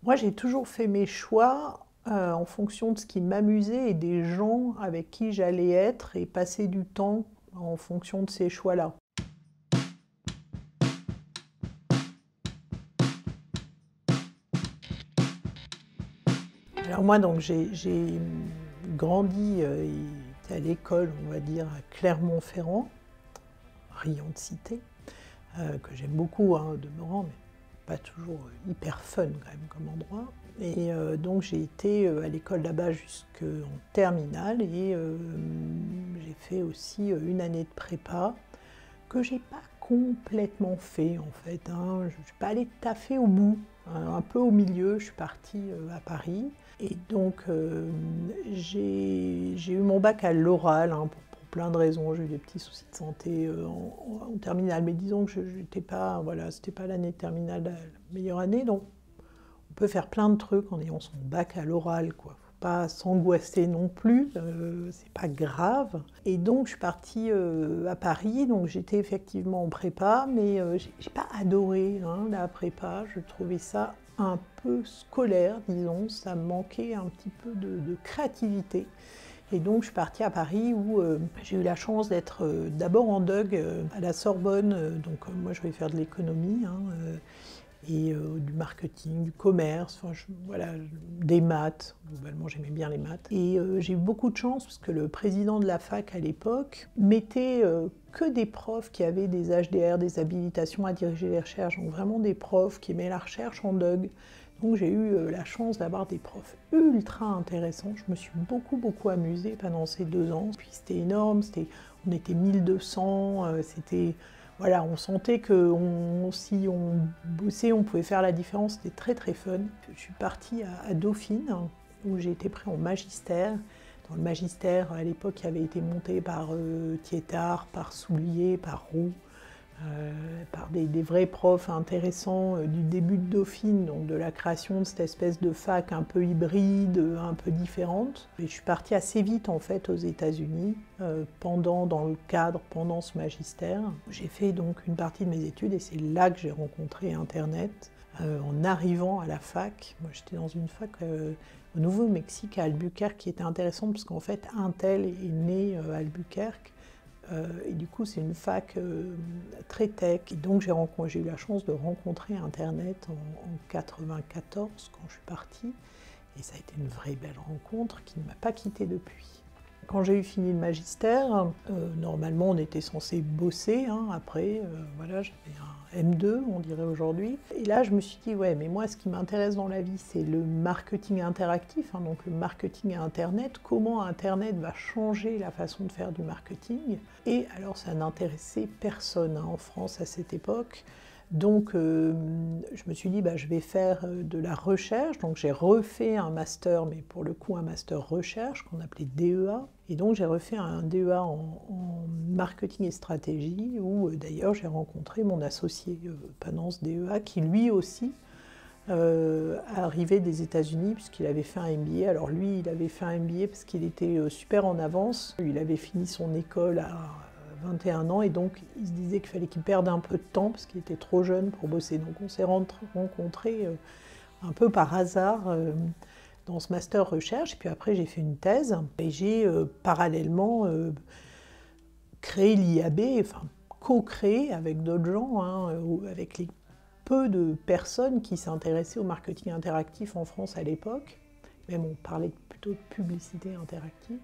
Moi, j'ai toujours fait mes choix en fonction de ce qui m'amusait et des gens avec qui j'allais être et passer du temps en fonction de ces choix-là. Alors moi, donc j'ai grandi à l'école, on va dire, à Clermont-Ferrand, riante cité, que j'aime beaucoup au demeurant, mais pas toujours hyper fun quand même comme endroit. Et donc j'ai été à l'école là-bas jusqu'en terminale et j'ai fait aussi une année de prépa que j'ai pas complètement fait en fait. Je ne suis pas allée taffer au bout, un peu au milieu. Je suis partie à Paris et donc j'ai eu mon bac à l'oral pour plein de raisons. J'ai eu des petits soucis de santé en terminale, mais disons que j'étais pas, voilà, c'était pas l'année de terminale la meilleure année, donc on peut faire plein de trucs en ayant son bac à l'oral, quoi. Faut pas s'angoisser non plus, c'est pas grave. Et donc je suis partie à Paris, donc j'étais effectivement en prépa, mais j'ai pas adoré la prépa. Je trouvais ça un peu scolaire, disons. Ça me manquait un petit peu de créativité. Et donc je suis partie à Paris où j'ai eu la chance d'être d'abord en DUG à la Sorbonne, donc moi je vais faire de l'économie, et du marketing, du commerce, enfin, voilà, des maths. Globalement, j'aimais bien les maths. Et j'ai eu beaucoup de chance parce que le président de la fac à l'époque mettait que des profs qui avaient des HDR, des habilitations à diriger les recherches, donc vraiment des profs qui aimaient la recherche en DUG. Donc j'ai eu la chance d'avoir des profs ultra intéressants. Je me suis beaucoup amusée pendant ces 2 ans. Puis c'était énorme, on était 1200, c'était... Voilà, on sentait que si on bossait, on pouvait faire la différence, c'était très fun. Je suis partie à Dauphine, où j'ai été pris en magistère. Dans le magistère, à l'époque, qui avait été monté par Thiétard, par Soulier, par Roux, par des vrais profs intéressants du début de Dauphine, donc de la création de cette espèce de fac un peu hybride, un peu différente. Et je suis partie assez vite en fait aux États-Unis pendant ce magistère. J'ai fait donc une partie de mes études et c'est là que j'ai rencontré Internet. En arrivant à la fac, moi j'étais dans une fac au Nouveau-Mexique à Albuquerque qui était intéressante parce qu'en fait Intel est né à Albuquerque. Et du coup, c'est une fac très tech. Et donc, j'ai eu la chance de rencontrer Internet en 94, quand je suis partie. Et ça a été une vraie belle rencontre qui ne m'a pas quittée depuis. Quand j'ai eu fini le magistère, normalement, on était censé bosser. Après, voilà, j'avais un M2, on dirait aujourd'hui. Et là, je me suis dit, ouais, mais moi, ce qui m'intéresse dans la vie, c'est le marketing interactif, donc le marketing à Internet. Comment Internet va changer la façon de faire du marketing. Et alors, ça n'intéressait personne en France à cette époque. Donc, je me suis dit, je vais faire de la recherche. Donc, j'ai refait un master, mais pour le coup, un master recherche qu'on appelait DEA. Et donc, j'ai refait un DEA en marketing et stratégie, où d'ailleurs, j'ai rencontré mon associé pendant ce DEA, qui lui aussi arrivait des États-Unis, puisqu'il avait fait un MBA. Alors, lui, il avait fait un MBA parce qu'il était super en avance. Il avait fini son école à 21 ans et donc il se disait qu'il fallait qu'il perde un peu de temps parce qu'il était trop jeune pour bosser. Donc on s'est rencontrés un peu par hasard dans ce master recherche. Et puis après j'ai fait une thèse et j'ai parallèlement créé l'IAB, enfin co-créé avec d'autres gens, avec les peu de personnes qui s'intéressaient au marketing interactif en France à l'époque. Même on parlait plutôt de publicité interactive.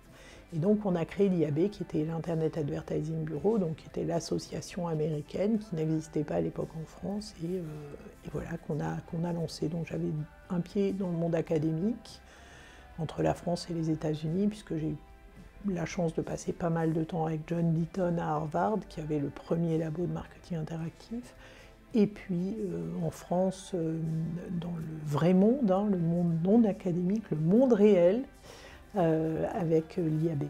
Et donc on a créé l'IAB, qui était l'Internet Advertising Bureau, donc qui était l'association américaine qui n'existait pas à l'époque en France, et voilà qu'on a lancé. Donc j'avais un pied dans le monde académique, entre la France et les États-Unis, puisque j'ai eu la chance de passer pas mal de temps avec John Deaton à Harvard, qui avait le premier labo de marketing interactif. Et puis en France, dans le vrai monde, le monde non académique, le monde réel, avec l'IAB.